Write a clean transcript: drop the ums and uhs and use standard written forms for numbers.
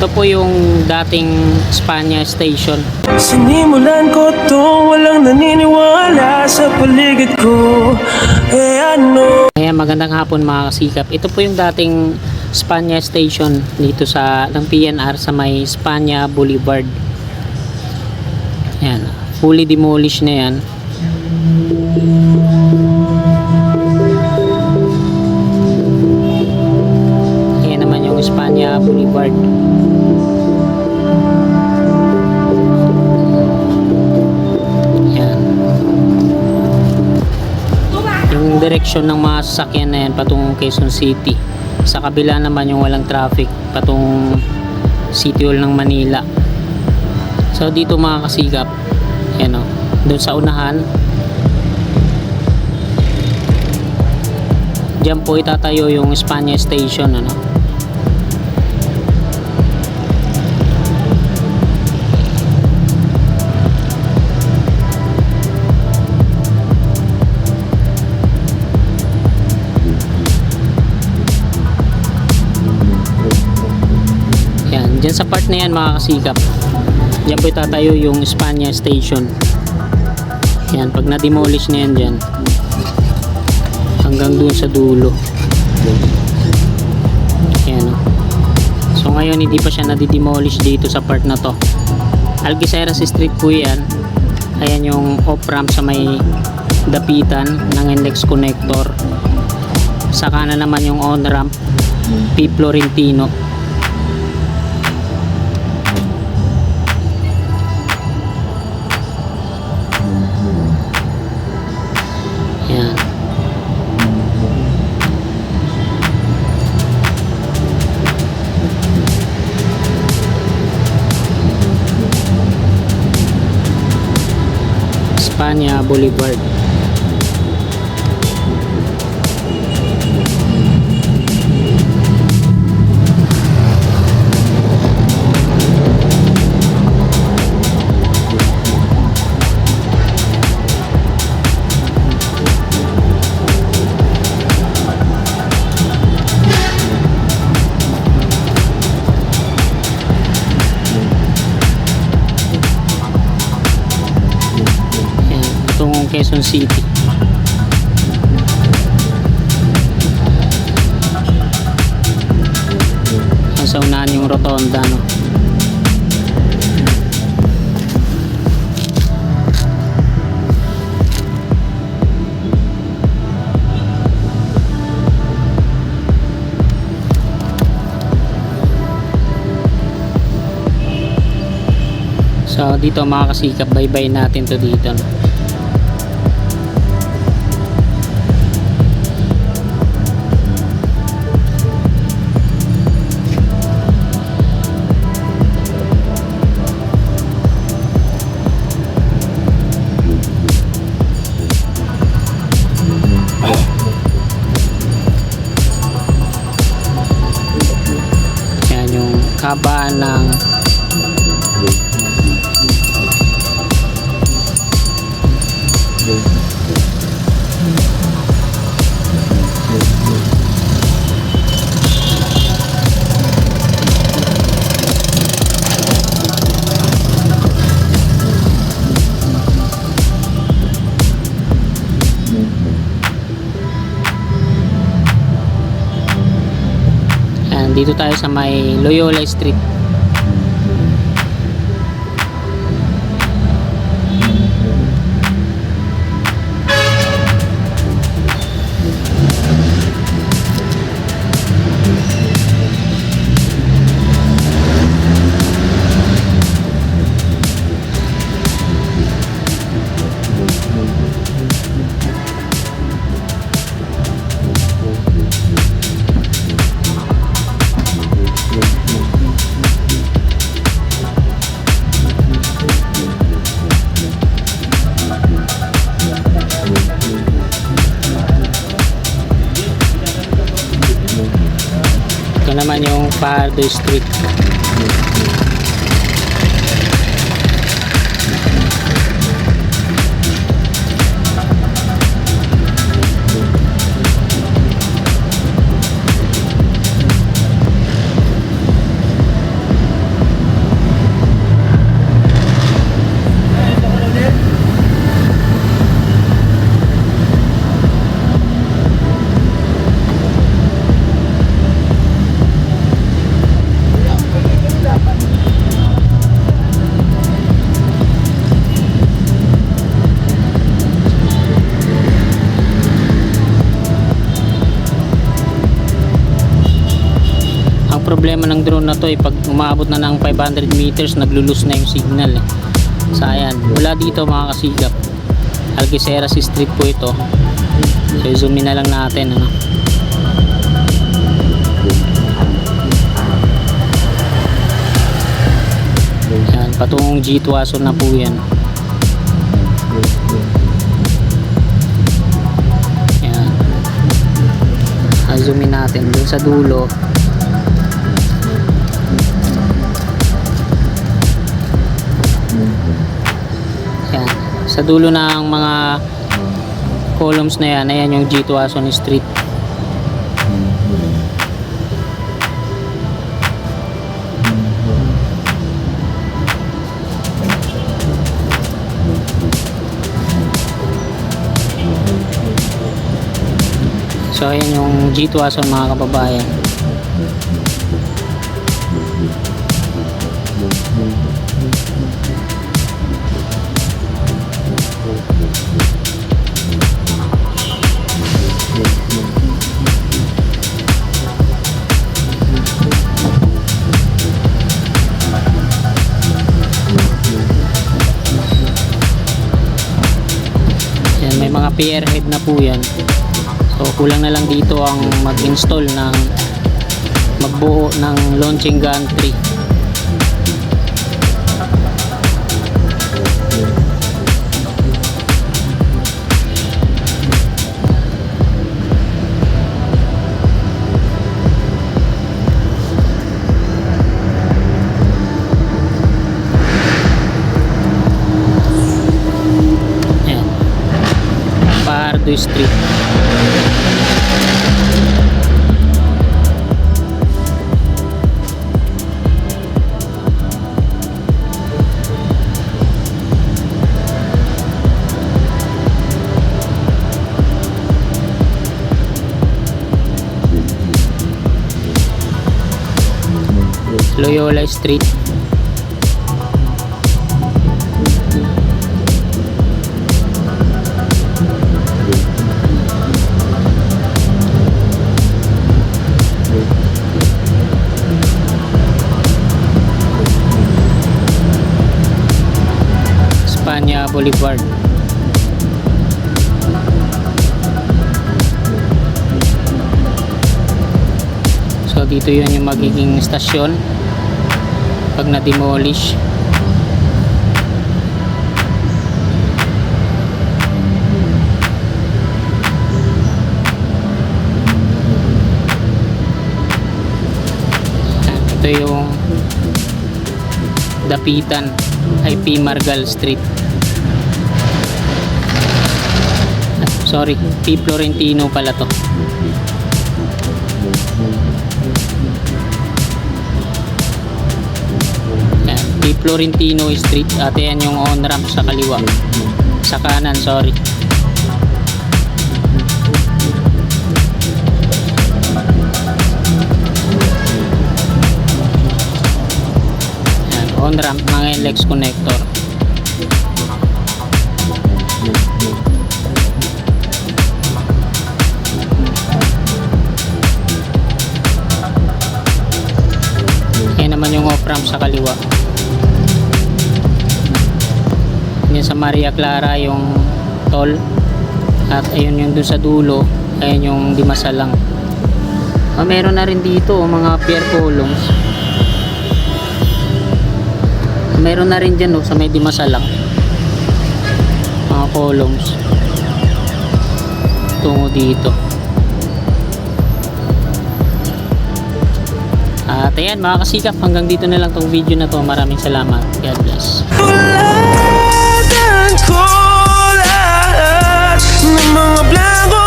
Ito po yung dating Spania Station. Sinimulan ko to, walang naniniwala sa paligid ko. Ano? Kaya magandang hapon mga kasikap. Ito po yung dating Spania Station dito sa ng PNR sa may Spania Boulevard. Yan, fully demolished na yan. Yan naman yung Spania Boulevard. Yan. Yung direksyon ng mga sasakyan na yan patungong Quezon City. Sa kabila naman yung walang traffic patungong City Hall ng Manila. So dito mga kasigap, yan o, doon sa unahan, diyan po itatayo yung Spania Station, ano. Yan, diyan sa part na yan mga kasigap, diyan po itatayo yung Spania Station. Yan, pag na-demolish na yan dyan, hanggang dun sa dulo. Yan o. So ngayon hindi pa siya na-demolish dito sa part na to. Algeciras Street po yan. Ayan yung off-ramp sa may dapitan ng NLEX connector. Sa kanan naman yung on-ramp P. Florentino. Yan. Spania Boulevard. Itong Quezon City. Nasa unahan yung rotonda, no? So dito mga kasikap, bye-bye natin to dito, no? Yan yung kabaan ng dito tayo sa may Loyola Street. Naman yung Pardo Street. problema ng drone na to pag umaabot na ng 500 meters naglulus na yung signal So ayan, wala dito mga kasigap. Algeciras Street po ito. So zoom in na lang natin Ayan, patungong G2 Aso na po yan. Ayan, zoom in natin dun sa dulo. Ayan, sa dulo ng mga columns na yan, ayan yung G2 Ason Street. So ayan yung G2 Ason mga kababayan. Ayan, may mga pier head na po yan. So kulang na lang dito ang mag-install ng magbuo ng launching gantry. Ayan. Pardo Street. Loyola Street. Espanya Boulevard. So dito yun yung magiging stasyon pag na-demolish. Ito yung Dapitan IP Margal Street. Sorry, P. Florentino pala to. P. Florentino Street at yan yung on-ramp sa kaliwa, sa kanan, sorry. Yan, on-ramp ng NLEX connector. Yan naman yung off-ramp sa kaliwa. Yan sa Maria Clara yung toll, at ayun yung dun sa dulo, ayun yung Dimasalang. Meron na rin dito mga pier columns. Meron na rin dyan sa may Dimasalang mga columns tungo dito. At ayan mga kasikap, hanggang dito na lang tong video na to. Maraming salamat. God bless. Ko lahat ng mga blanco